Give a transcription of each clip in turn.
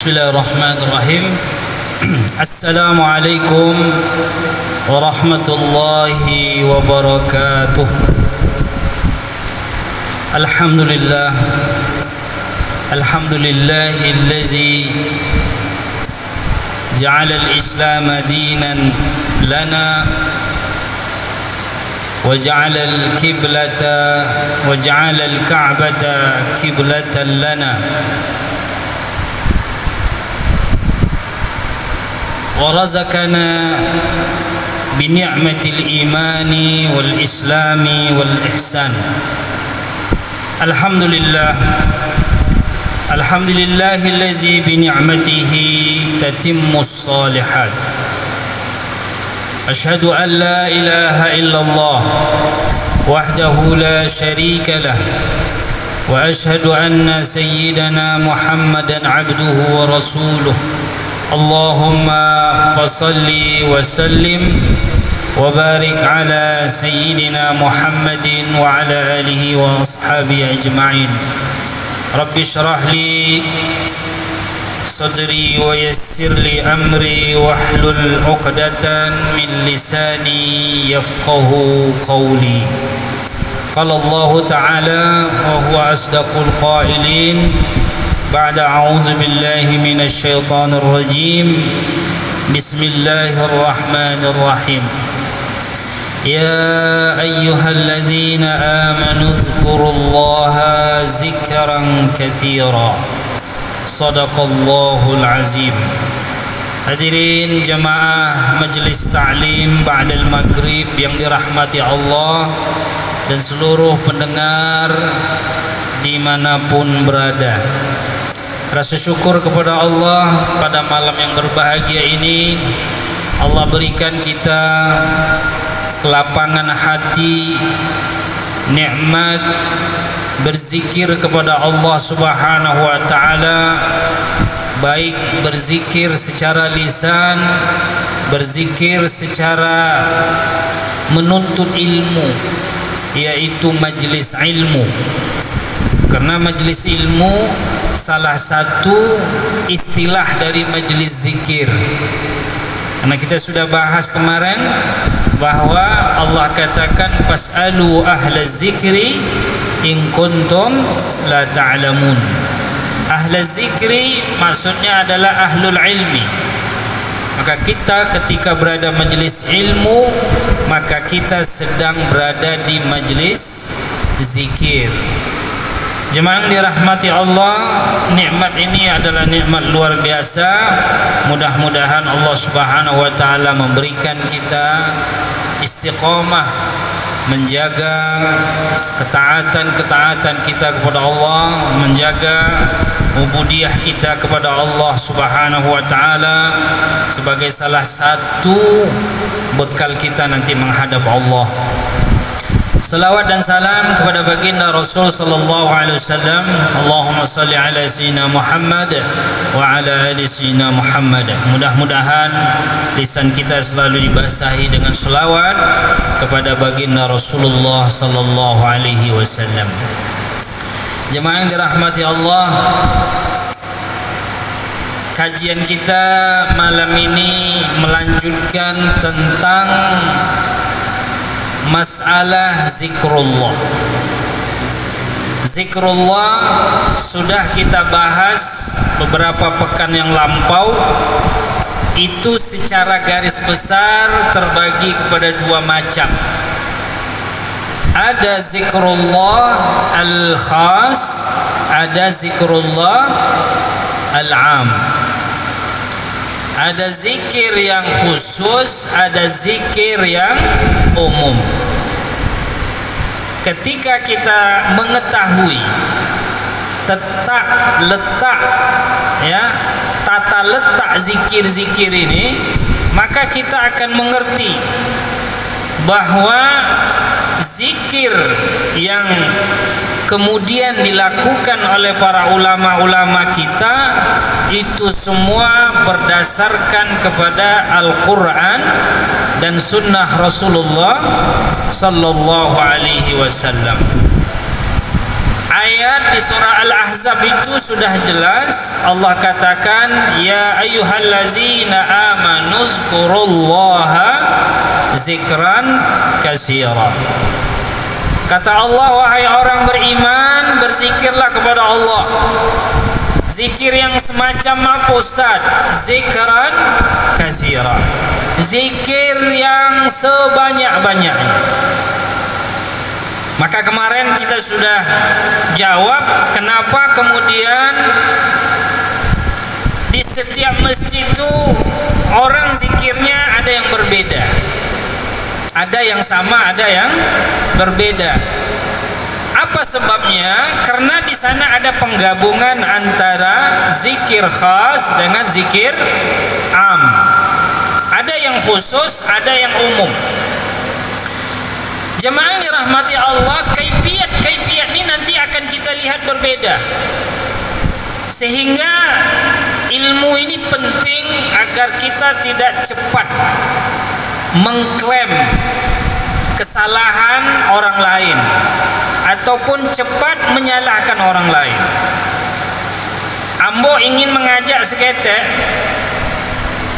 Bismillahirrahmanirrahim. Assalamualaikum warahmatullahi wabarakatuh. Alhamdulillah. Alhamdulillahillazi ja'ala al-Islam dinan lana wa ja'ala al-kiblata wa ja'ala al-ka'bata kiblatan lana ورزقنا بنعمة الإيمان والإسلام والإحسان. الحمد لله الحمد لله الذي بنعمته تتم الصالحات. أشهد أن لا إله إلا الله وحده لا شريك له وأشهد أن سيدنا محمدا عبده ورسوله. اللهم فصل وسلم وبارك على سيدنا محمد وعلى آله وأصحابه أجمعين. رب اشرح لي صدري ويسر لي أمري واحلل عقدة من لساني يفقه قولي. قال الله تعالى وهو أصدق القائلين بعد أعوذ بالله من الشيطان الرجيم بسم الله الرحمن الرحيم. يا أيها الذين آمنوا اذكروا الله ذكرا كثيرا صدق الله العظيم. Hadirin jamaah Majlis Ta'lim Ba'dal Maghrib yang dirahmati Allah dan seluruh pendengar dimanapun berada. Rasa syukur kepada Allah pada malam yang berbahagia ini. Allah berikan kita kelapangan hati, nikmat berzikir kepada Allah Subhanahu wa taala, baik berzikir secara lisan, berzikir secara menuntut ilmu, yaitu majlis ilmu. Karena majlis ilmu salah satu istilah dari majlis zikir. Karena kita sudah bahas kemarin bahwa Allah katakan fas'alu ahla zikri in kuntum la ta'lamun. Ahla zikri maksudnya adalah ahlul ilmi. Maka kita ketika berada majlis ilmu, maka kita sedang berada di majlis zikir. Jemaah yang dirahmati Allah, nikmat ini adalah nikmat luar biasa. Mudah-mudahan Allah Subhanahu wa taala memberikan kita istiqamah menjaga ketaatan kita kepada Allah, menjaga ubudiyah kita kepada Allah Subhanahu wa taala sebagai salah satu bekal kita nanti menghadap Allah. Salawat dan salam kepada baginda Rasul sallallahu alaihi wasallam. Allahumma salli ala sayyidina Muhammad wa ala ali sayyidina Muhammad. Mudah-mudahan lisan kita selalu dibasahi dengan selawat kepada baginda Rasulullah sallallahu alaihi wasallam. Jemaah yang dirahmati Allah, kajian kita malam ini melanjutkan tentang masalah zikrullah. Zikrullah sudah kita bahas beberapa pekan yang lampau. Itu secara garis besar terbagi kepada dua macam. Ada zikrullah al-khas, ada zikrullah al-am. Ada zikir yang khusus, ada zikir yang umum. Ketika kita mengetahui letak ya, tata letak zikir-zikir ini, maka kita akan mengerti bahwa zikir yang kemudian dilakukan oleh para ulama-ulama kita itu semua berdasarkan kepada Al-Quran dan Sunnah Rasulullah Sallallahu Alaihi Wasallam. Ayat ayat di surah Al-Ahzab itu sudah jelas Allah katakan, ya ayyuhallazina amanu zkurullaha zikran katsira. Kata Allah, wahai orang beriman, berzikirlah kepada Allah. Zikir yang semacam apa Ustaz? Zikran katsira, zikir yang sebanyak-banyaknya. Maka kemarin kita sudah jawab kenapa kemudian di setiap masjid itu orang zikirnya ada yang berbeda, ada yang sama, ada yang berbeda. Apa sebabnya? Karena di sana ada penggabungan antara zikir khas dengan zikir am. Ada yang khusus, ada yang umum. Jemaah yang dirahmati Allah, kaifiat ini nanti akan kita lihat berbeda. Sehingga ilmu ini penting agar kita tidak cepat mengklaim kesalahan orang lain ataupun cepat menyalahkan orang lain. Ambo ingin mengajak seketek,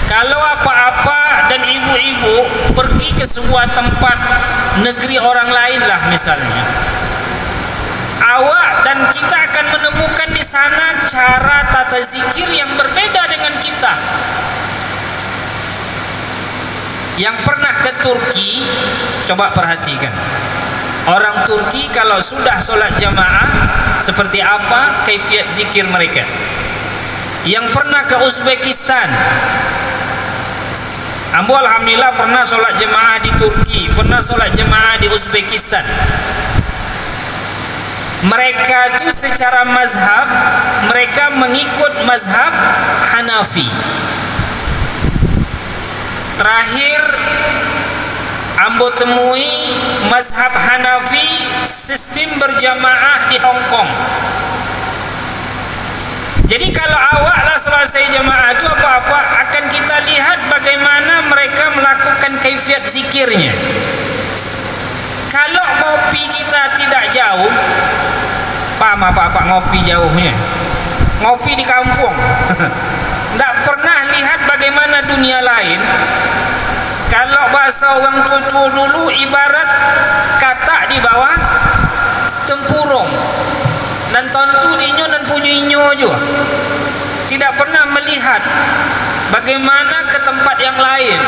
kalau apa-apa dan ibu-ibu pergi ke sebuah tempat negeri orang lain lah misalnya, awak dan kita akan menemukan di sana cara tata zikir yang berbeda dengan kita. Yang pernah ke Turki, coba perhatikan. Orang Turki kalau sudah sholat jamaah, seperti apa kaifiat zikir mereka. Yang pernah ke Uzbekistan, ambo alhamdulillah pernah sholat jemaah di Turki, pernah sholat jemaah di Uzbekistan. Mereka itu secara mazhab, mereka mengikut mazhab Hanafi. Terakhir ambo temui mazhab Hanafi sistem berjamaah di Hong Kong. Jadi kalau awaklah selesai jamaah itu apa-apa, akan kita lihat bagaimana mereka melakukan kaifiat zikirnya. Kalau ngopi kita tidak jauh, paham apa-apa ngopi jauhnya, ngopi di kampung, tidak pernah lihat bagaimana dunia lain. Kalau bahasa orang tua dulu ibarat katak di bawah tempurung, dan tontu dinyo dan punyinyo juga. Tidak pernah melihat bagaimana ke tempat yang lain.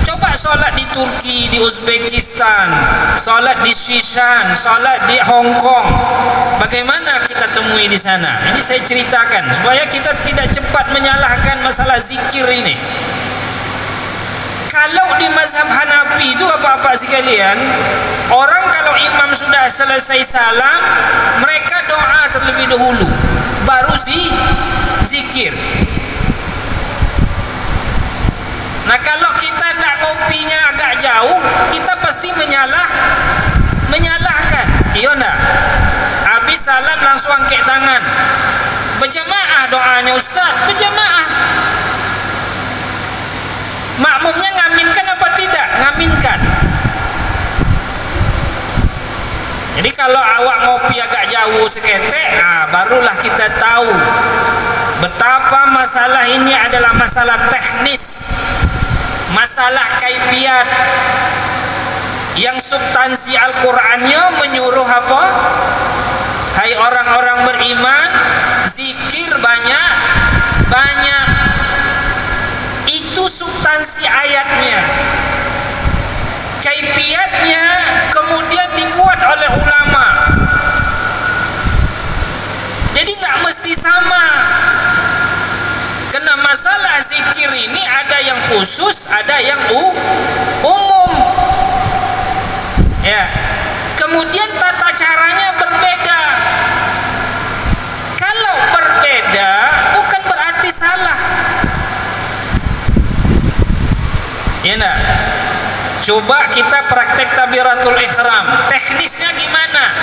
Coba solat di Turki, di Uzbekistan, solat di Shishan, solat di Hong Kong. Bagaimana kita temui di sana? Ini saya ceritakan supaya kita tidak cepat menyalahkan masalah zikir ini. Kalau di mazhab Hanafi itu apa-apa sekalian, orang kalau imam sudah selesai salam, mereka doa terlebih dahulu, baru zikir. Nah kalau kita nak ngopinya agak jauh, kita pasti menyalahkan. Iya nak? Habis salam langsung angkat tangan. Berjamaah doanya Ustaz, berjamaah. Makmumnya ngaminkan apa tidak? Ngaminkan. Jadi kalau awak ngopi agak jauh seketek, barulah kita tahu betapa masalah ini adalah masalah teknis, masalah kaifiat. Yang substansi Al-Qur'annya menyuruh apa? Hai orang-orang beriman, zikir banyak. Itu substansi ayatnya. Kaifiatnya kemudian dibuat oleh ulama. Jadi tidak mesti sama. Karena masalah zikir ini ada yang khusus, ada yang umum. Ya. Kemudian tata caranya berbeda. Kalau berbeda bukan berarti salah. Ya enggak? Coba kita praktek takbiratul ihram. Teknisnya gimana?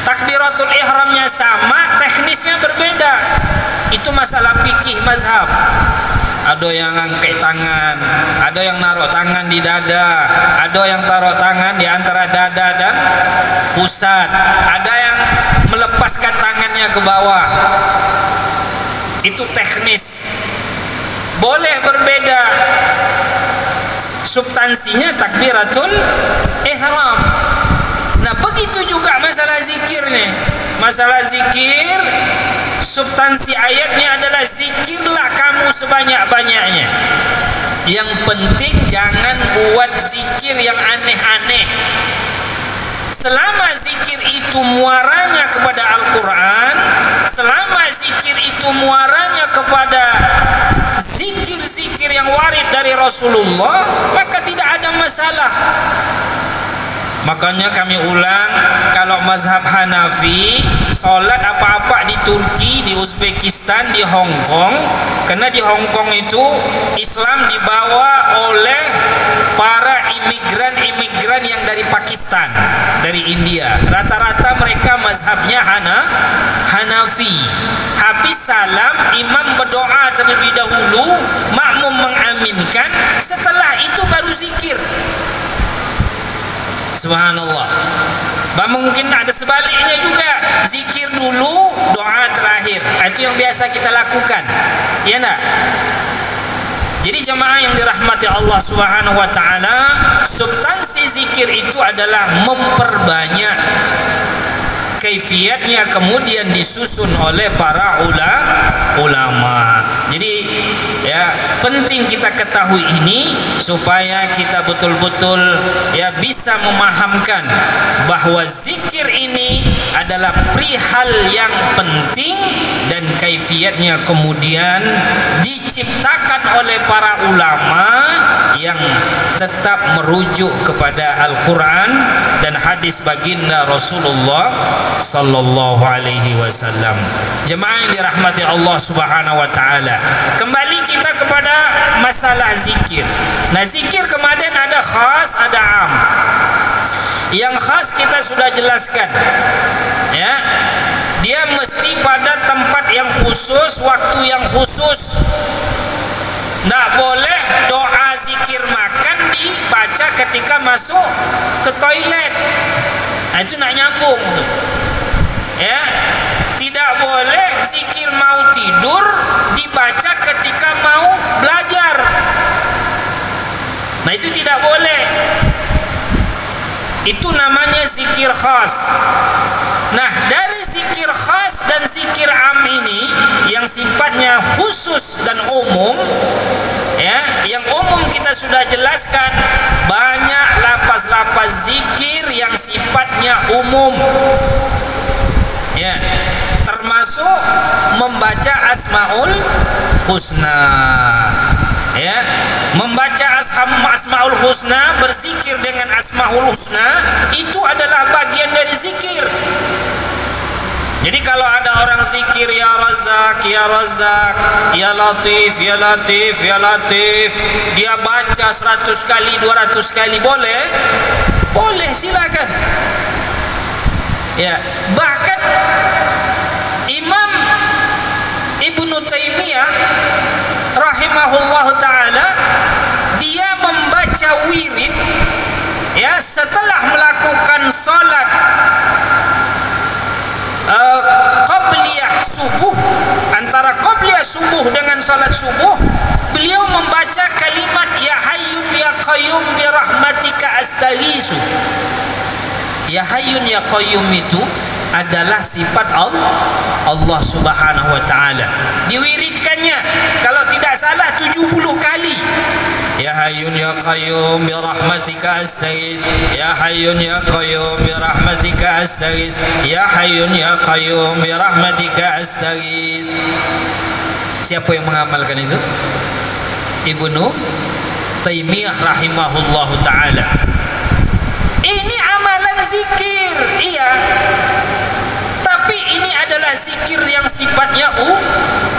Takbiratul ihramnya sama, teknisnya berbeda. Itu masalah fikih mazhab. Ada yang angkat tangan, ada yang naruh tangan di dada, ada yang taruh tangan di antara dada dan pusat, ada yang atasnya ke bawah. Itu teknis. Boleh berbeda. Substansinya takbiratul ihram. Nah, begitu juga masalah zikir nih. Masalah zikir, substansi ayatnya adalah zikirlah kamu sebanyak-banyaknya. Yang penting jangan buat zikir yang aneh-aneh. Selama zikir itu muaranya kepada Al-Quran, selama zikir itu muaranya kepada zikir-zikir yang warid dari Rasulullah, maka tidak ada masalah. Makanya kami ulang, kalau mazhab Hanafi, solat apa-apa di Turki, di Uzbekistan, di Hong Kong, karena di Hong Kong itu Islam dibawa oleh para imigran yang dari Pakistan, dari India. Rata-rata mereka mazhabnya Hanafi. Habis salam, imam berdoa terlebih dahulu, makmum mengaminkan, setelah itu baru zikir. Subhanallah. Mungkin ada sebaliknya juga, zikir dulu, doa terakhir. Itu yang biasa kita lakukan, ya enggak? Jadi jemaah yang dirahmati Allah Subhanahu wa taala, substansi zikir itu adalah memperbanyak. Kaifiatnya kemudian disusun oleh para ulama. Jadi ya, penting kita ketahui ini supaya kita betul-betul ya bisa memahamkan bahwa zikir ini adalah perihal yang penting dan kaifiatnya kemudian diciptakan oleh para ulama yang tetap merujuk kepada Al-Quran dan hadis baginda Rasulullah sallallahu alaihi wasallam. Jemaah yang dirahmati Allah Subhanahu wa taala, kembali kita kepada masalah zikir. Nah, zikir kemarin ada khas, ada am. Yang khas kita sudah jelaskan, ya, dia mesti pada tempat yang khusus, waktu yang khusus. Tidak boleh doa zikir makan dibaca ketika masuk ke toilet. Nah, itu nak nyambung tuh. Ya, tidak boleh zikir mau tidur dibaca ketika mau belajar. Nah, itu tidak boleh. Itu namanya zikir khas. Nah, dari zikir khas dan zikir am ini yang sifatnya khusus dan umum, ya, yang umum kita sudah jelaskan, banyak lapas-lapas zikir yang sifatnya umum, ya, termasuk membaca Asmaul Husna. Ya, membaca Asmaul Husna, berzikir dengan Asmaul Husna, itu adalah bagian dari zikir. Jadi kalau ada orang zikir ya Razak, ya Razak, ya Latif, ya Latif, ya Latif, dia baca 100 kali, 200 kali, boleh? Boleh, silakan. Ya, bahkan Imam Ibnu Taimiyah rahimahullah ta'ala, dia membaca wirid, ya, setelah melakukan salat qabliyah subuh, antara qabliyah subuh dengan salat subuh, beliau membaca kalimat ya hayyun ya qayyum bi rahmatika astaghiitsu. Ya hayyun ya qayyum itu adalah sifat Allah Subhanahu wa taala. Diwiridkannya kalau tidak salah 70 kali. Ya hayyun ya qayyum bi rahmatika astaghits. Ya hayyun ya qayyum bi rahmatika astaghits. Ya hayyun ya qayyum bi rahmatika astaghits. Siapa yang mengamalkan itu? Ibnu Taimiyah rahimahullahu taala. Ini amalan zikir, iya. Tapi ini adalah zikir yang sifatnya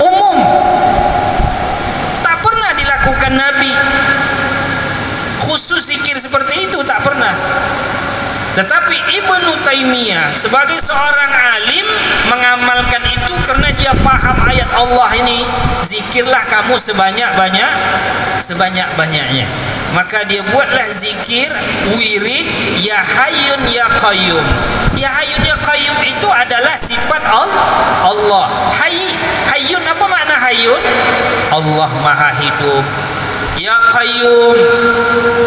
umum. Tak pernah dilakukan Nabi. Khusus zikir seperti itu tak pernah. Tetapi Ibnu Taimiyah sebagai seorang alim mengamalkan itu karena dia paham ayat Allah ini, zikir zikirlah kamu sebanyak-banyaknya. Maka dia buatlah zikir wirid ya hayyun ya qayyum. Ya hayyun ya qayyum itu adalah sifat Allah. Hayyun, apa makna hayyun? Allah maha hidup. Ya qayyum,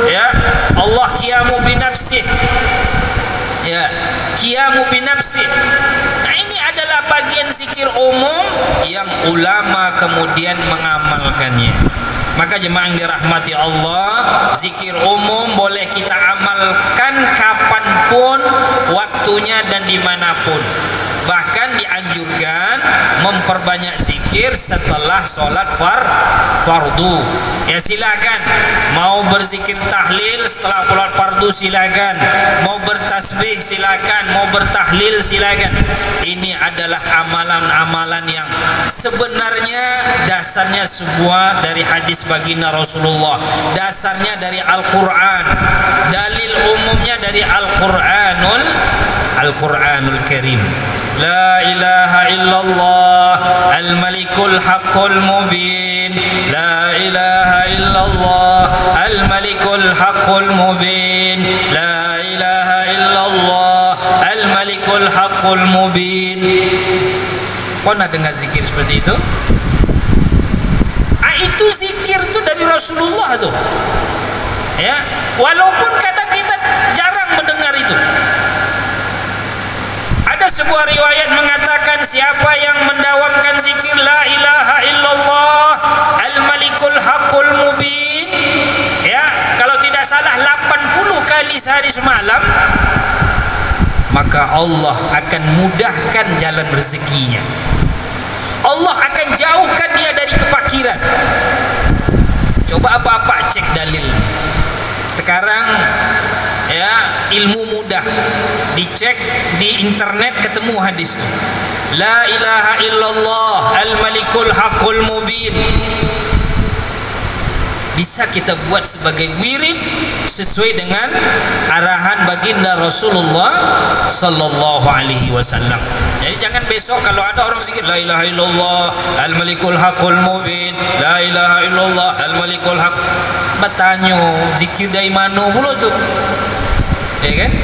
ya Allah qiyamu binafsih, ya qiyamu binafsih. Nah, ini adalah bagian zikir umum yang ulama kemudian mengamalkannya. Maka jemaah yang dirahmati Allah, zikir umum boleh kita amalkan kapanpun, waktunya dan dimanapun. Bahkan dianjurkan memperbanyak zikir setelah sholat fardu. Ya silakan, mau berzikir tahlil setelah sholat fardu silakan, mau bertasbih silakan, mau bertahlil silakan. Ini adalah amalan-amalan yang sebenarnya dasarnya sebuah dari hadis baginda Rasulullah, dasarnya dari Al-Quran, dalil umumnya dari Al-Quranul Karim. La ilaha illallah al-malikul haqqul mubin. La ilaha illallah al-malikul haqqul mubin. La ilaha illallah al-malikul haqqul mubin. Pernah dengar zikir seperti itu? Itu zikir itu dari Rasulullah tuh. Ya, walaupun kadang kita jarang mendengar itu. Ada sebuah riwayat mengatakan siapa yang mendawamkan zikir la ilaha illallah al-malikul haqqul mubin, ya, kalau tidak salah 80 kali sehari semalam, maka Allah akan mudahkan jalan rezekinya. Allah akan jauhkan dia dari kefakiran. Coba apa-apa cek dalil. Sekarang ya ilmu mudah, dicek di internet ketemu hadis itu. La ilaha illallah al-malikul haqqul mubin. Bisa kita buat sebagai wirid sesuai dengan arahan baginda Rasulullah sallallahu alaihi wasallam. Jadi jangan besok kalau ada orang zikir la ilaha illallah al-malikul haqqul mubin, la ilaha illallah al-malikul haq, bertanya zikir dari mana pula tu? Ya kan?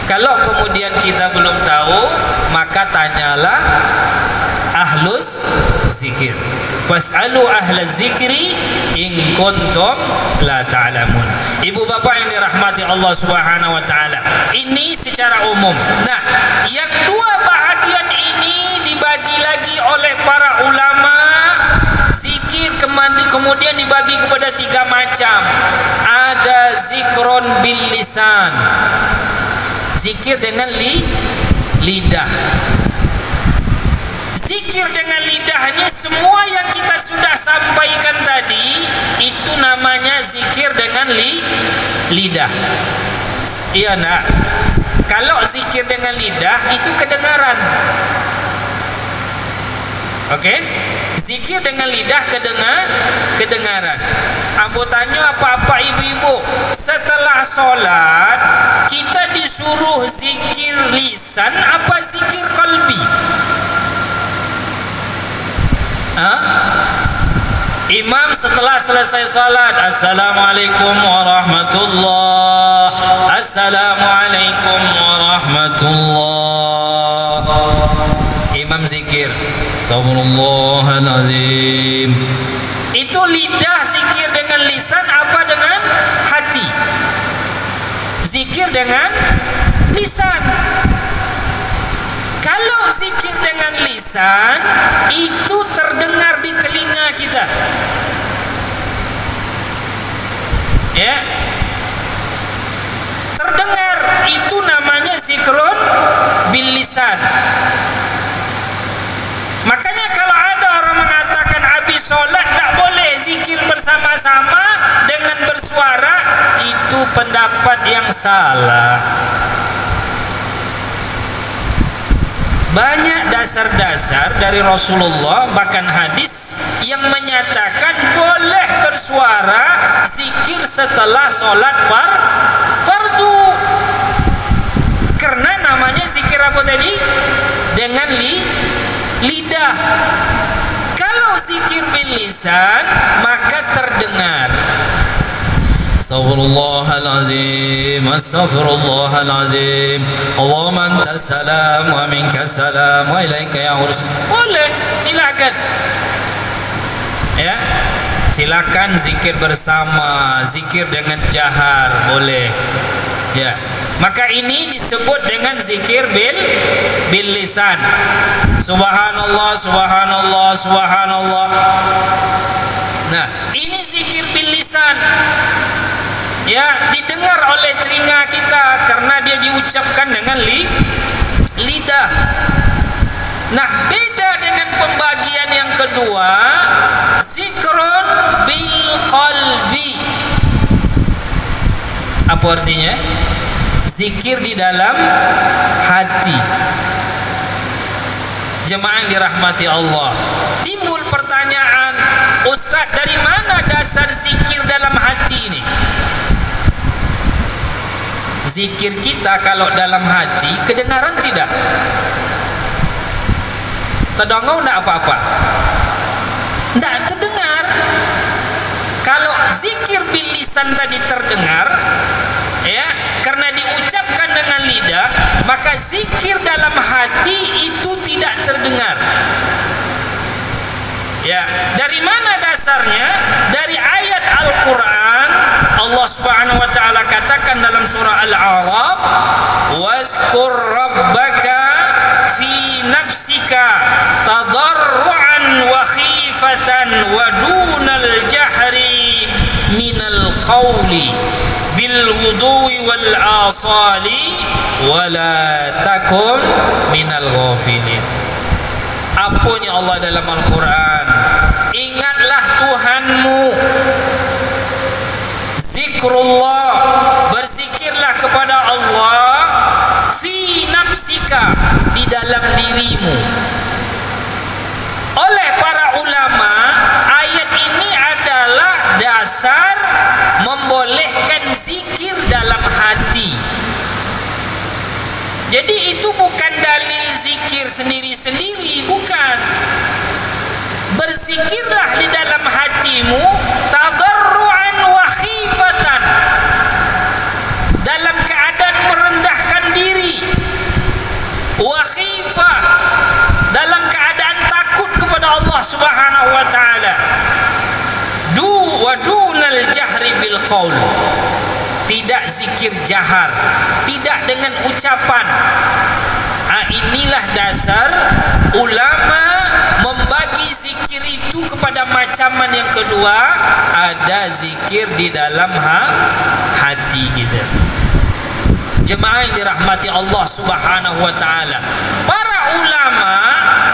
Kalau kemudian kita belum tahu, maka tanyalah ahlus zikir. Fas'alu ahlaz zikri in kuntum la ta'lamun. Ibu bapak yang dirahmati Allah Subhanahu wa taala, ini secara umum. Nah, yang dua bahagian ini dibagi lagi oleh para ulama. Zikir kemudian dibagi kepada 3 macam. Ada zikron bil lisan, zikir dengan lidah. Zikir dengan lidahnya semua yang kita sudah sampaikan tadi, itu namanya zikir dengan lidah. Iya nak? Kalau zikir dengan lidah itu kedengaran. Oke? Zikir dengan lidah kedengaran. Ambo tanya apa-apa ibu-ibu, setelah sholat kita disuruh zikir lisan apa zikir qalbi? Imam setelah selesai salat, assalamualaikum warahmatullah, assalamualaikum warahmatullah, imam zikir astagfirullahalazim. Itu lidah zikir dengan lisan apa dengan hati? Zikir dengan lisan. Kalau zikir dengan lisan itu terdengar di telinga kita, ya, terdengar, itu namanya zikrun bil lisan. Makanya kalau ada orang mengatakan habis sholat tak boleh zikir bersama-sama dengan bersuara, itu pendapat yang salah. Banyak dasar-dasar dari Rasulullah, bahkan hadis yang menyatakan boleh bersuara zikir setelah sholat fardu. Karena namanya zikir apa tadi? Dengan lidah. Kalau zikir lisan, maka terdengar. Astaghfirullahalazim, astaghfirullahalazim. Allahumma antas salam wa minkas salam wa ilaika ya'urus. Boleh, silakan. Ya, silakan zikir bersama, zikir dengan jahar, boleh. Ya, maka ini disebut dengan zikir bil lisan. Subhanallah, subhanallah, subhanallah. Nah, ini zikir bil lisan. Ya, didengar oleh telinga kita karena dia diucapkan dengan lidah. Nah, beda dengan pembagian yang kedua, zikrun bil qalbi. Apa artinya? Zikir di dalam hati. Jemaah yang dirahmati Allah, timbul pertanyaan, Ustaz, dari mana dasar zikir dalam hati ini? Zikir kita kalau dalam hati kedengaran tidak? Terdengar tidak apa-apa? Tidak terdengar. Kalau zikir bil lisan tadi terdengar, ya, karena diucapkan dengan lidah, maka zikir dalam hati itu tidak terdengar. Ya, dari mana dasarnya? Dari ayat Al-Quran. Allah Subhanahu wa ta'ala katakan dalam surah Al-A'raf, wazkur rabbaka fi nafsika tadarruan wa khifatan wa dunal jahri minal qawli bil wudu'i wal asali wa la takun minal ghafilin. Apanya Allah dalam Al-Quran? Ingatlah Tuhanmu, zikrullah, berzikirlah kepada Allah, fi nafsika, di dalam dirimu. Oleh para ulama, ayat ini adalah dasar membolehkan zikir dalam hati. Jadi itu bukan dalil zikir sendiri-sendiri, bukan. Berzikirlah di dalam hatimu tadarruan wa khifatan, dalam keadaan merendahkan diri, wa khifah, dalam keadaan takut kepada Allah Subhanahu wa taala. Wa dunal jahri bil qaul, tidak zikir jahar, tidak dengan ucapan. Inilah dasar ulama membagi zikir itu kepada macaman yang kedua. Ada zikir di dalam hati kita. Jemaah yang dirahmati Allah Subhanahu wa ta'ala, para ulama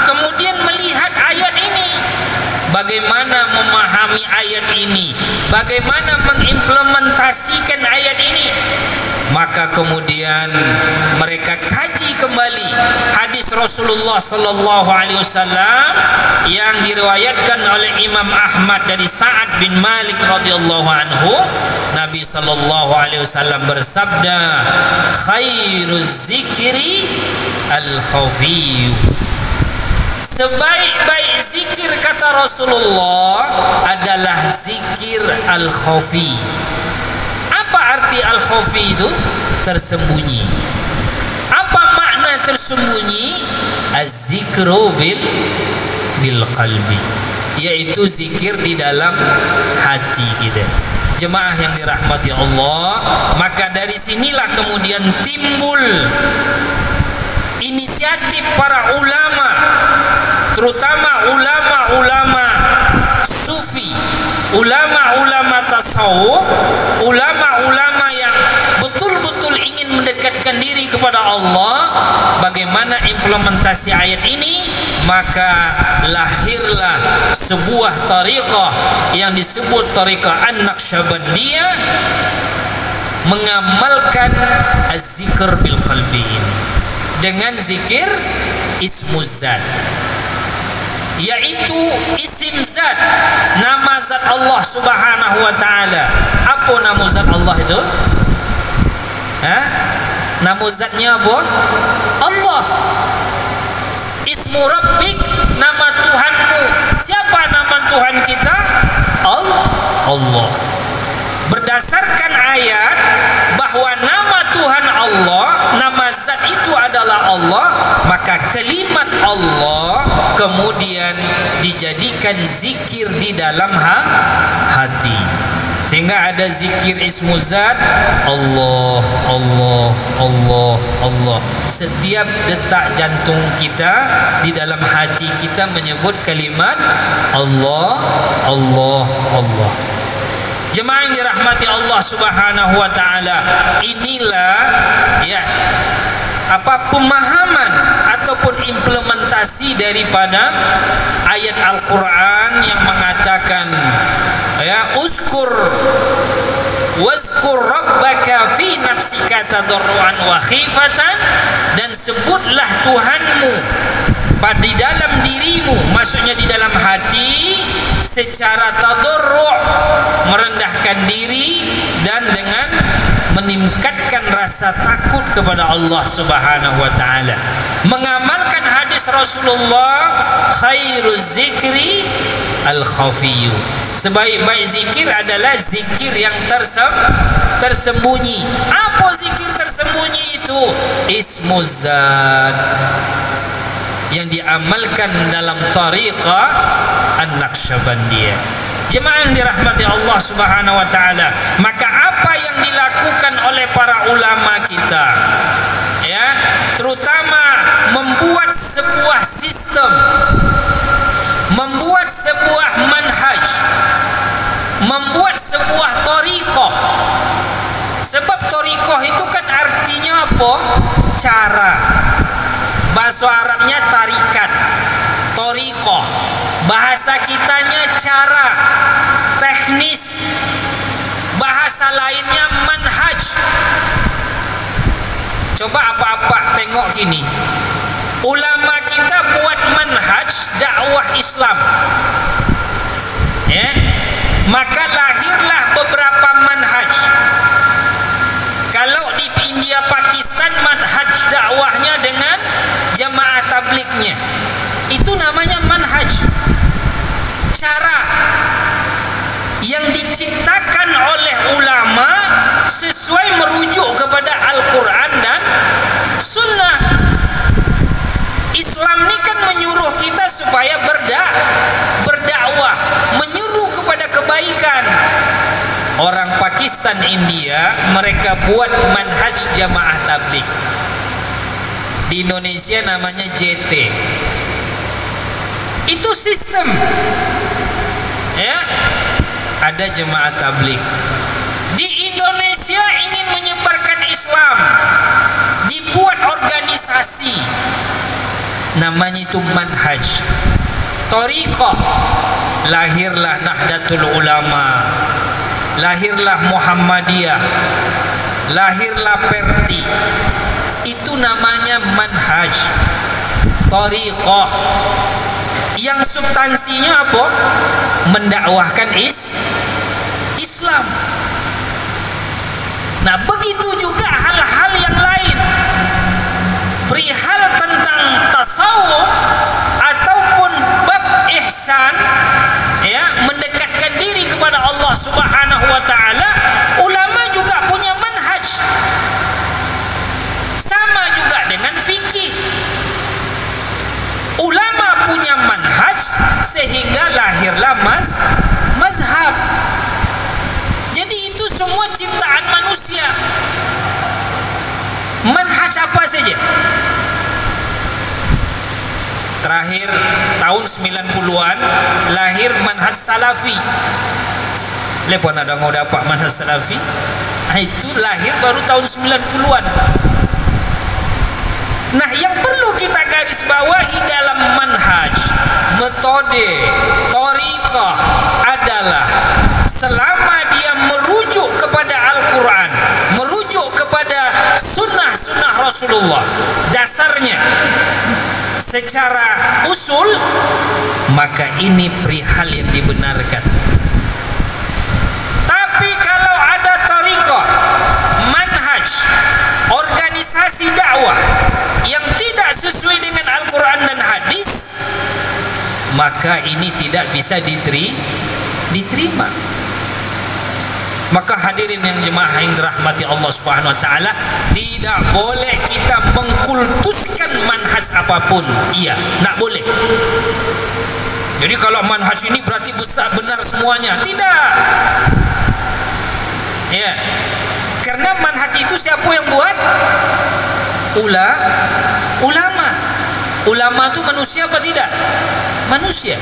kemudian melihat ayat ini, bagaimana memahami ayat ini, bagaimana mengimplementasikan ayat ini. Maka kemudian mereka kaji kembali hadis Rasulullah sallallahu alaihi wasallam yang diriwayatkan oleh Imam Ahmad dari Sa'ad bin Malik radhiyallahu anhu. Nabi sallallahu alaihi wasallam bersabda, khairuz zikri al-khafi. Sebaik-baik zikir, kata Rasulullah, adalah zikir al-khafi. Apa arti al-khafi itu? Tersembunyi. Apa makna tersembunyi? Az-zikru bil qalbi, yaitu zikir di dalam hati kita. Jemaah yang dirahmati Allah, maka dari sinilah kemudian timbul inisiatif para ulama, terutama ulama-ulama sufi, ulama-ulama tasawuf, ulama-ulama yang betul-betul ingin mendekatkan diri kepada Allah. Bagaimana implementasi ayat ini? Maka lahirlah sebuah tariqah yang disebut tariqah An-Naqsyabandiyah, mengamalkan az-zikr bil qalbi ini dengan zikir ismuz zat, yaitu isim zat, nama zat Allah Subhanahu wa ta'ala. Apa nama zat Allah itu? Nama zatnya apa? Allah. Ismu Rabbik, nama Tuhanmu. Siapa nama Tuhan kita? berdasarkan ayat bahwa nama Tuhan Allah, nama zat itu adalah Allah, maka kalimat Allah kemudian dijadikan zikir di dalam hati. Sehingga ada zikir ismuzat, Allah, Allah, Allah, Allah. Setiap detak jantung kita, di dalam hati kita menyebut kalimat Allah, Allah, Allah. Jemaah yang dirahmati Allah Subhanahu wa taala, inilah ya pemahaman ataupun implementasi daripada ayat Al-Qur'an yang mengatakan ya wazkur rabbaka fi nafsika tadarruan wa khifatan, dan sebutlah Tuhanmu di dalam dirimu, maksudnya di dalam hati, secara tadarru', merendahkan diri, dan dengan meningkatkan rasa takut kepada Allah Subhanahu wa taala. Mengamalkan hadis Rasulullah, khairuz zikri al-khafiyyu. Sebaik-baik zikir adalah zikir yang tersembunyi. Apa zikir tersembunyi itu? Ismuzat, yang diamalkan dalam tariqah An-Naqsyabandiyah. Jemaah yang dirahmati Allah Subhanahu wa taala, maka apa yang dilakukan oleh para ulama kita ya, terutama membuat sebuah sistem, membuat sebuah manhaj, membuat sebuah tariqah. Sebab tariqah itu kan artinya apa? Cara. Bahasa Arabnya tarikat, tariqah. Bahasa kitanya cara, teknis. Bahasa lainnya manhaj. Coba apa-apa tengok gini, ulama kita buat manhaj dakwah Islam ya, maka lahirlah beberapa manhaj. Kalau di India Pakistan, manhaj dakwahnya dengan jamaah tablignya, itu namanya manhaj, cara yang diciptakan oleh ulama sesuai merujuk kepada Al-Quran dan Sunnah. Islam ini kan menyuruh kita supaya berdakwah, menyuruh kepada kebaikan. Orang Pakistan, India, mereka buat manhaj jamaah tabligh. Di Indonesia namanya JT. Itu sistem ya, ada jemaah tabligh. Di Indonesia ingin menyebarkan Islam, dibuat organisasi, namanya itu manhaj, tariqah. Lahirlah Nahdlatul Ulama, lahirlah Muhammadiyah, lahirlah Perti. Itu namanya manhaj, tariqah, yang substansinya apa? Mendakwahkan Islam. Nah, begitu juga hal-hal yang lain, perihal tentang tasawuf ataupun bab ihsan ya, mendekatkan diri kepada Allah Subhanahu wa taala, ulama juga punya manhaj. Sama juga dengan fikih, ulama punya manhaj sehingga lahirlah mazhab. Jadi itu semua ciptaan manusia. Manhaj apa saja? Terakhir tahun 90-an lahir manhaj salafi. Lepon ada ngau dapat manhaj salafi? Itu lahir baru tahun 90-an. Nah, yang perlu kita garis bawahi dalam manhaj, metode, tariqah adalah selama dia merujuk kepada Al-Quran, merujuk kepada sunnah-sunnah Rasulullah, dasarnya secara usul, maka ini perihal yang dibenarkan. Tapi kalau ada tariqah, manhaj, organisasi dakwah yang tidak sesuai dengan Al-Quran dan hadis, maka ini tidak bisa diterima. Maka hadirin yang jemaah yang dirahmati Allah Subhanahu wa taala, tidak boleh kita mengkultuskan manhaj apapun. Iya, tak boleh. Jadi kalau manhaj ini berarti besar benar semuanya. Tidak. Ya. Karena manhaj itu siapa yang buat? Ulama. Ulama itu manusia apa tidak? Manusia.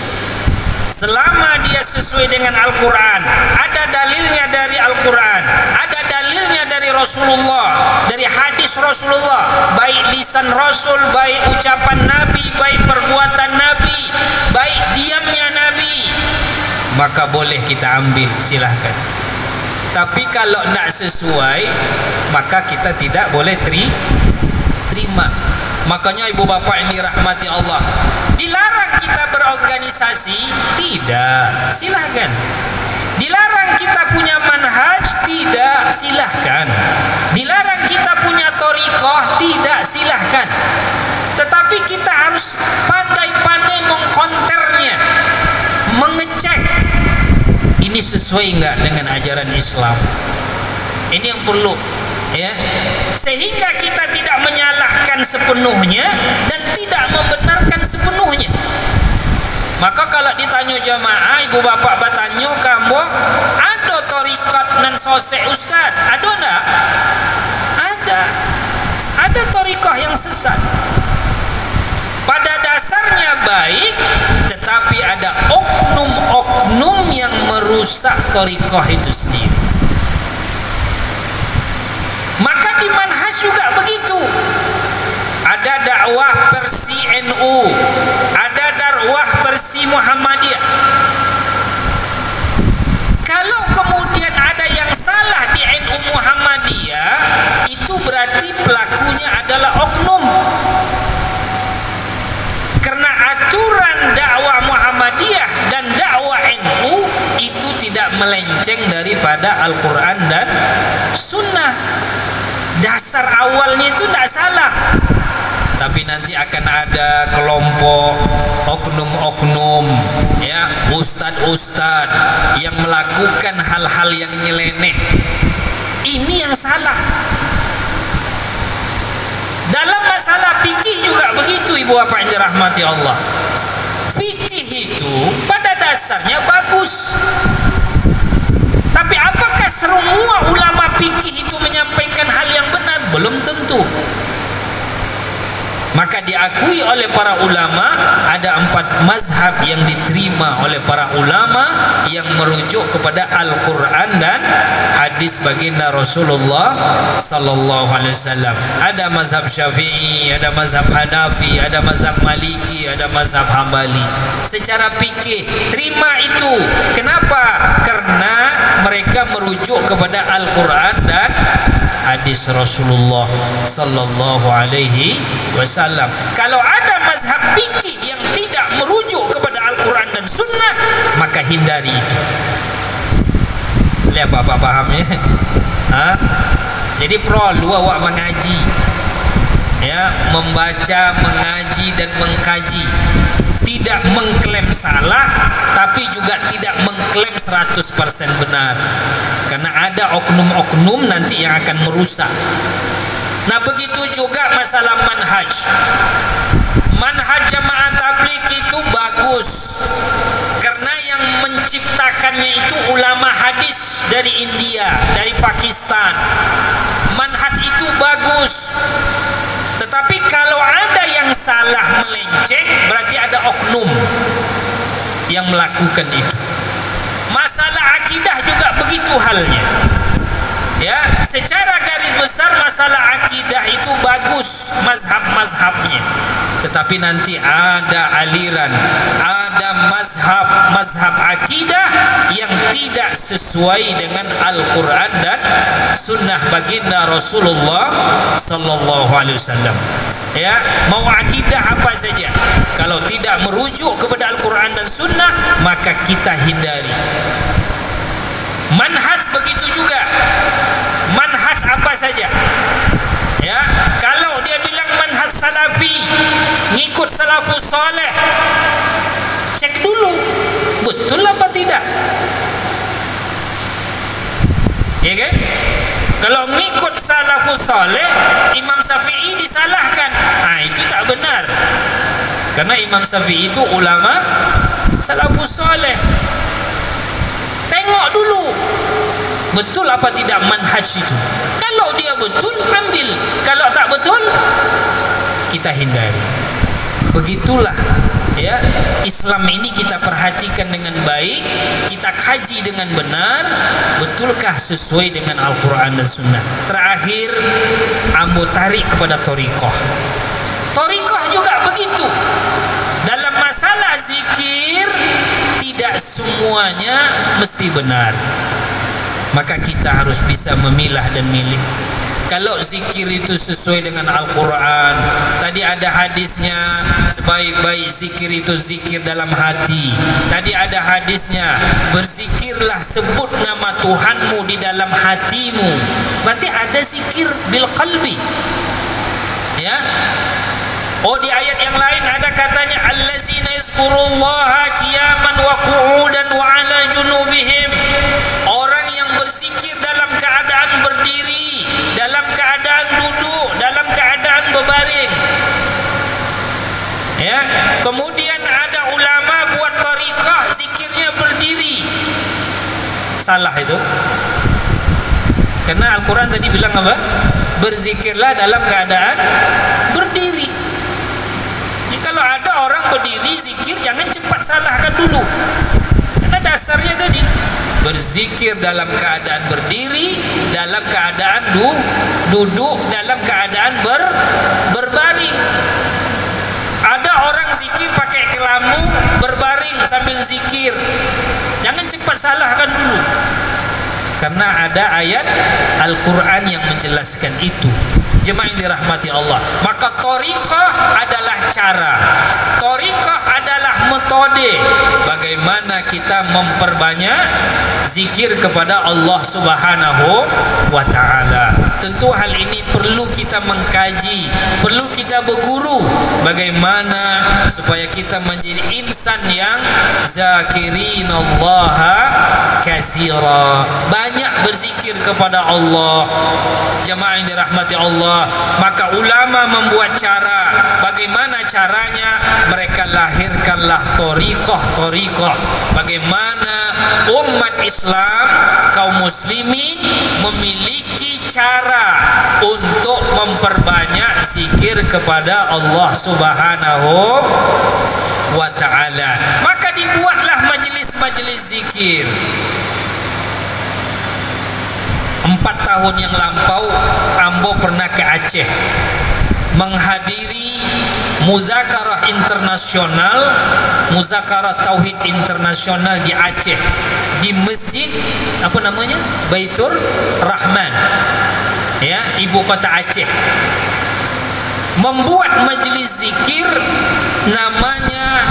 Selama dia sesuai dengan Al-Quran, ada dalilnya dari Al-Quran, ada dalilnya dari Rasulullah, dari hadis Rasulullah, baik lisan Rasul, baik ucapan Nabi, baik perbuatan Nabi, baik diamnya Nabi, maka boleh kita ambil, silahkan. Tapi kalau tidak sesuai, maka kita tidak boleh terima. Makanya ibu bapak yang dirahmati Allah, dilarang kita berorganisasi? Tidak, silahkan. Dilarang kita punya manhaj? Tidak, silahkan. Dilarang kita punya thariqah? Tidak, silahkan. Tetapi kita harus pandai-pandai mengkonternya, mengecek ini sesuai enggak dengan ajaran Islam. Ini yang perlu, ya, sehingga kita tidak menyalahkan sepenuhnya dan tidak membenarkan sepenuhnya. Maka kalau ditanya jamaah, ibu bapak bertanya, kamu ada tarikat nan sosek ustaz? Ada enggak? Ada tarikah yang sesat, pada dasarnya baik, tetapi ada oknum-oknum yang merusak tarikah itu sendiri. Maka di manhaj juga begitu. Ada dakwah versi NU, ada dakwah versi Muhammadiyah. Kalau kemudian ada yang salah di NU Muhammadiyah, itu berarti pelakunya adalah oknum. Karena aturan dakwah Muhammadiyah dan dakwah NU itu tidak melenceng daripada Al-Quran dan Sunnah. Dasar awalnya itu tidak salah, tapi nanti akan ada kelompok oknum-oknum, ya, ustad-ustad yang melakukan hal-hal yang nyeleneh. Ini yang salah. Dalam masalah fikih juga begitu, ibu bapak yang dirahmati Allah. Fikih itu pada dasarnya bagus, tapi apakah semua ulama fikih itu menyampaikan hal yang benar? Belum tentu. Maka diakui oleh para ulama ada 4 mazhab yang diterima oleh para ulama yang merujuk kepada Al-Quran dan hadis baginda Rasulullah sallallahu alaihi wasallam. Ada mazhab Syafi'i, ada mazhab Hanafi, ada mazhab Maliki, ada mazhab Hambali. Secara fikih terima itu. Kenapa? Karena mereka merujuk kepada Al-Quran dan hadis Rasulullah sallallahu alaihi wasallam. Kalau ada mazhab fikih yang tidak merujuk kepada Al-Quran dan Sunnah, maka hindari itu. Lihat bapak paham ya? Jadi perlu awak mengaji, ya, membaca, mengaji dan mengkaji. Tidak mengklaim salah, tapi juga tidak mengklaim 100% benar. Karena ada oknum-oknum nanti yang akan merusak. Nah, begitu juga masalah manhaj. Manhaj jamaah tabligh itu bagus, karena yang menciptakannya itu ulama hadis dari India, dari Pakistan. Manhaj itu bagus. Tetapi kalau ada yang salah melenceng, berarti ada oknum yang melakukan itu. Masalah akidah juga begitu halnya. Ya, secara garis besar masalah akidah itu bagus mazhab-mazhabnya. Tetapi nanti ada aliran, ada mazhab akidah yang tidak sesuai dengan Al-Quran dan Sunnah baginda Rasulullah sallallahu alaihi wasallam. Ya, mau akidah apa saja, kalau tidak merujuk kepada Al-Quran dan Sunnah, maka kita hindari. Manhaj begitu juga. Manhaj apa saja, ya, kalau dia bilang manhaj salafi, ngikut salafus saleh, cek dulu betul apa tidak. saleh, Imam Syafi'i disalahkan. Itu tak benar. Karena Imam Syafi'i itu ulama salafus saleh. Tengok dulu betul apa tidak manhaj itu. Kalau dia betul, ambil. Kalau tak betul, kita hindari. Begitulah ya, Islam ini kita perhatikan dengan baik, kita kaji dengan benar, betulkah sesuai dengan Al-Quran dan Sunnah. Terakhir, ambo tarik kepada thariqah. Thariqah juga begitu. Dalam masalah zikir, tidak semuanya mesti benar. Maka kita harus bisa memilah dan milih. Kalau zikir itu sesuai dengan Al-Quran, tadi ada hadisnya, sebaik-baik zikir itu zikir dalam hati. Tadi ada hadisnya, berzikirlah, sebut nama Tuhanmu di dalam hatimu. Berarti ada zikir bil qalbi. Ya. Oh, di ayat yang lain ada katanya, allazina yazkurullaha qiyaman wa qu'udan wa ala junubihim. Orang yang berzikir dalam keadaan berdiri, dalam keadaan duduk, dalam keadaan berbaring. Ya, kemudian ada ulama buat thariqah zikirnya berdiri. Salah itu. Karena Al-Quran tadi bilang apa? Berzikirlah dalam keadaan berdiri. Jadi kalau ada orang berdiri zikir, jangan cepat salahkan dulu. Karena dasarnya tadi berzikir dalam keadaan berdiri, dalam keadaan duduk, dalam keadaan berbaring. Ada orang zikir pakai kelambu, berbaring sambil zikir. Jangan cepat salahkan dulu. Karena ada ayat Al-Quran yang menjelaskan itu. Jemaah yang dirahmati Allah, maka thariqah adalah cara, thariqah adalah metode bagaimana kita memperbanyak zikir kepada Allah Subhanahu wa ta'ala. Tentu hal ini perlu kita mengkaji, perlu kita berguru bagaimana supaya kita menjadi insan yang zakirinallaha katsira, banyak berzikir kepada Allah. Jemaah yang dirahmati Allah, maka ulama membuat cara. Bagaimana caranya? Mereka lahirkanlah thariqah. Bagaimana umat Islam, kaum muslimin memiliki cara untuk memperbanyak zikir kepada Allah Subhanahu wa ta'ala. Maka dibuatlah majelis-majelis zikir. 4 tahun yang lampau ambo pernah ke Aceh menghadiri muzakarah internasional, muzakarah tauhid internasional di Aceh, di masjid apa namanya, Baitur Rahman, ya, ibu kota Aceh. Membuat majelis zikir namanya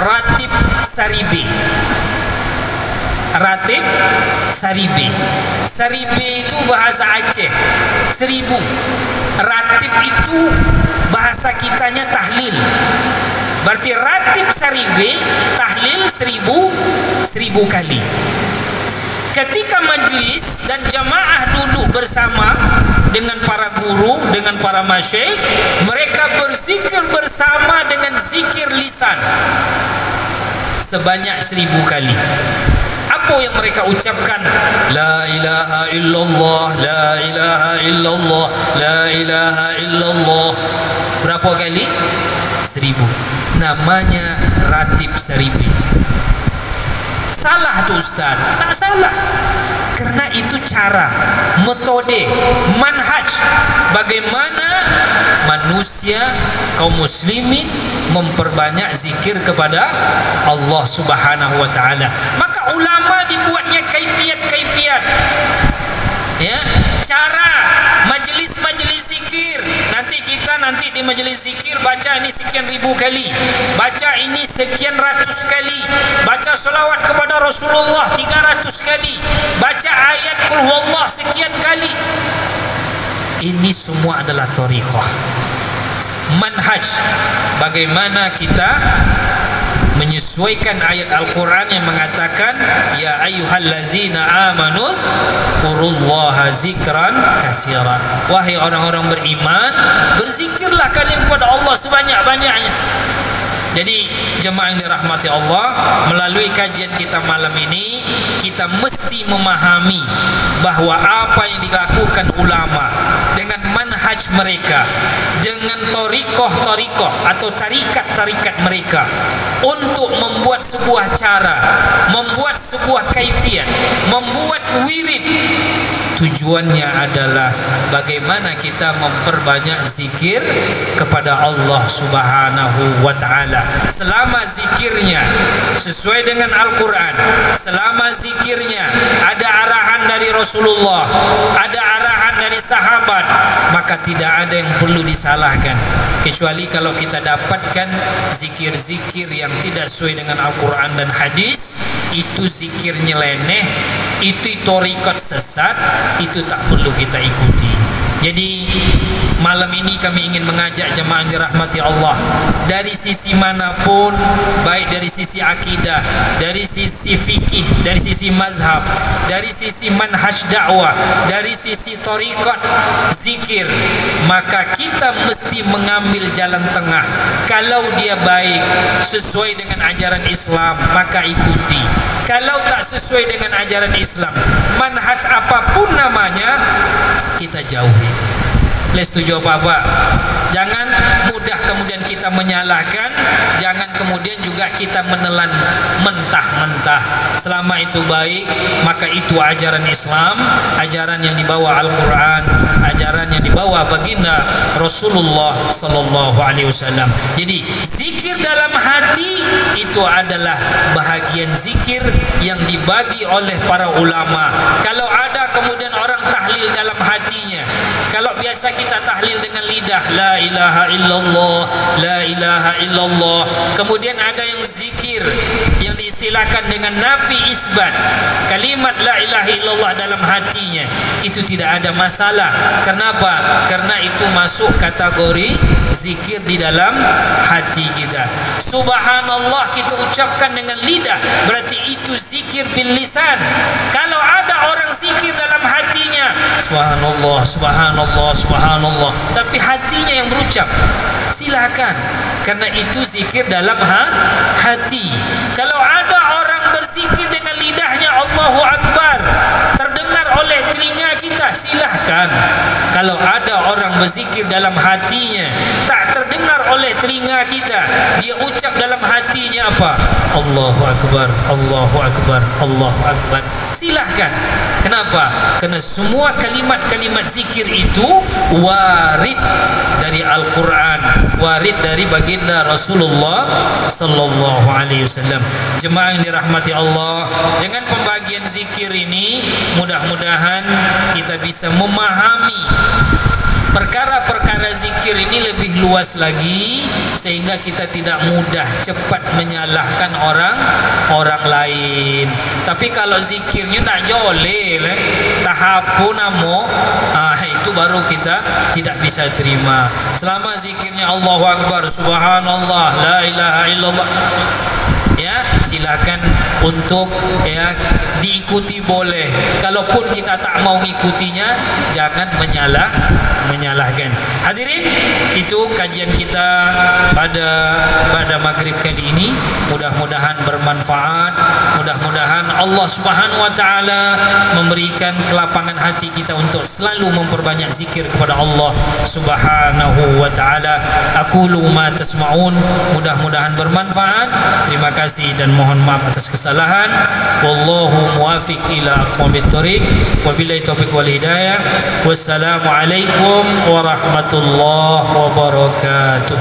Ratib Saribe. Ratib Saribe. Saribe itu bahasa Aceh, 1000. Ratib itu bahasa kitanya tahlil. Berarti Ratib Saribe, tahlil 1000 kali. Ketika majlis dan jamaah duduk bersama dengan para guru, dengan para masyayikh, mereka berzikir bersama dengan zikir lisan sebanyak 1000 kali. Apa yang mereka ucapkan? La ilaha illallah, la ilaha illallah, la ilaha illallah. Berapa kali? 1000. Namanya Ratib Saribe. Salah tu Ustaz? Tak salah. Karena itu cara, metode, manhaj bagaimana manusia, kaum muslimin memperbanyak zikir kepada Allah Subhanahu wa ta'ala. Maka ulama dibuatnya kaifiat-kaifiat, ya, cara majelis-majelis zikir. Nanti di majelis zikir baca ini sekian ribu kali, baca ini sekian ratus kali, baca selawat kepada Rasulullah 300 kali, baca ayat Qul Huwallah sekian kali. Ini semua adalah thariqah, manhaj bagaimana kita menyesuaikan ayat Al-Quran yang mengatakan ya ayyuhallazina amanus qurullaha zikran katsira. Wahai orang-orang beriman, berzikirlah kalian kepada Allah sebanyak-banyaknya. Jadi jemaah yang dirahmati Allah, melalui kajian kita malam ini kita mesti memahami bahawa apa yang dilakukan ulama dengan manhaj mereka, dengan torikoh atau tarikat mereka untuk membuat sebuah cara, membuat sebuah kaifiat, membuat wirid, tujuannya adalah bagaimana kita memperbanyak zikir kepada Allah Subhanahu wa ta'ala. Selama zikirnya sesuai dengan Al-Quran, selama zikirnya ada arahan dari Rasulullah, ada arahan dari sahabat, maka tidak ada yang perlu disalahkan. Kecuali kalau kita dapatkan zikir-zikir yang tidak sesuai dengan Al-Quran dan hadis, itu zikir nyeleneh, itu torikat sesat, itu tak perlu kita ikuti. Jadi malam ini kami ingin mengajak jemaah yang dirahmati Allah, dari sisi manapun, baik dari sisi akidah, dari sisi fikih, dari sisi mazhab, dari sisi manhaj dakwah, dari sisi tarikat zikir, maka kita mesti mengambil jalan tengah. Kalau dia baik, sesuai dengan ajaran Islam, maka ikuti. Kalau tak sesuai dengan ajaran Islam, manhaj apapun namanya, kita jauhi. Setuju apa-apa? Jangan mudah kemudian kita menyalahkan, jangan kemudian juga kita menelan mentah-mentah. Selama itu baik, maka itu ajaran Islam, ajaran yang dibawa Al-Quran, ajaran yang dibawa baginda Rasulullah sallallahu alaihi wasallam. Jadi zikir dalam hati itu adalah bahagian zikir yang dibagi oleh para ulama. Kalau ada kemudian orang tahlil dalam hatinya, kalau biasa kita tahlil dengan lidah, la ilaha illallah, la ilaha illallah, kemudian ada yang zikir yang diistilahkan dengan nafi isbat, kalimat la ilaha illallah dalam hatinya, itu tidak ada masalah. Kenapa? Karena itu masuk kategori zikir di dalam hati kita. Subhanallah kita ucapkan dengan lidah, berarti itu zikir bil lisan. Kalau ada orang zikir dalam hatinya, subhanallah, subhanallah, subhanallah, tapi hatinya yang berucap, silakan, karena itu zikir dalam hati. Kalau ada orang berzikir dengan lidahnya Allahu Akbar, terdengar oleh telinga kita, silahkan. Kalau ada orang berzikir dalam hatinya, tak terdengar oleh telinga kita, dia ucap dalam hatinya apa? Allahu Akbar, Allahu Akbar, Allahu Akbar, silahkan. Kenapa? Karena semua kalimat-kalimat zikir itu warid dari Al-Quran, warid dari baginda Rasulullah sallallahu alaihi wasallam. Jemaah yang dirahmati Allah, dengan pembagian zikir ini mudah-mudahan kita bisa memahami perkara-perkara zikir ini lebih luas lagi, sehingga kita tidak mudah cepat menyalahkan orang lain. Tapi kalau zikirnya tak jolel, tahapu namo, itu baru kita tidak bisa terima. Selama zikirnya Allahu Akbar, subhanallah, la ilaha illallah, ya silakan untuk ya diikuti boleh. Kalaupun kita tak mau ngikutinya, jangan menyalahkan. Hadirin, itu kajian kita pada maghrib kali ini. Mudah-mudahan bermanfaat. Mudah-mudahan Allah Subhanahu wa taala memberikan kelapangan hati kita untuk selalu memperbanyak zikir kepada Allah Subhanahu wa taala. Aqulu ma tasma'un. Mudah-mudahan bermanfaat. Terima kasih dan mohon maaf atas kesalahan. Wallahu muwaffiq ila aqwamit thoriq. Wabillahi taufiq wal hidayah. Wassalamu alaikum warahmatullahi wabarakatuh.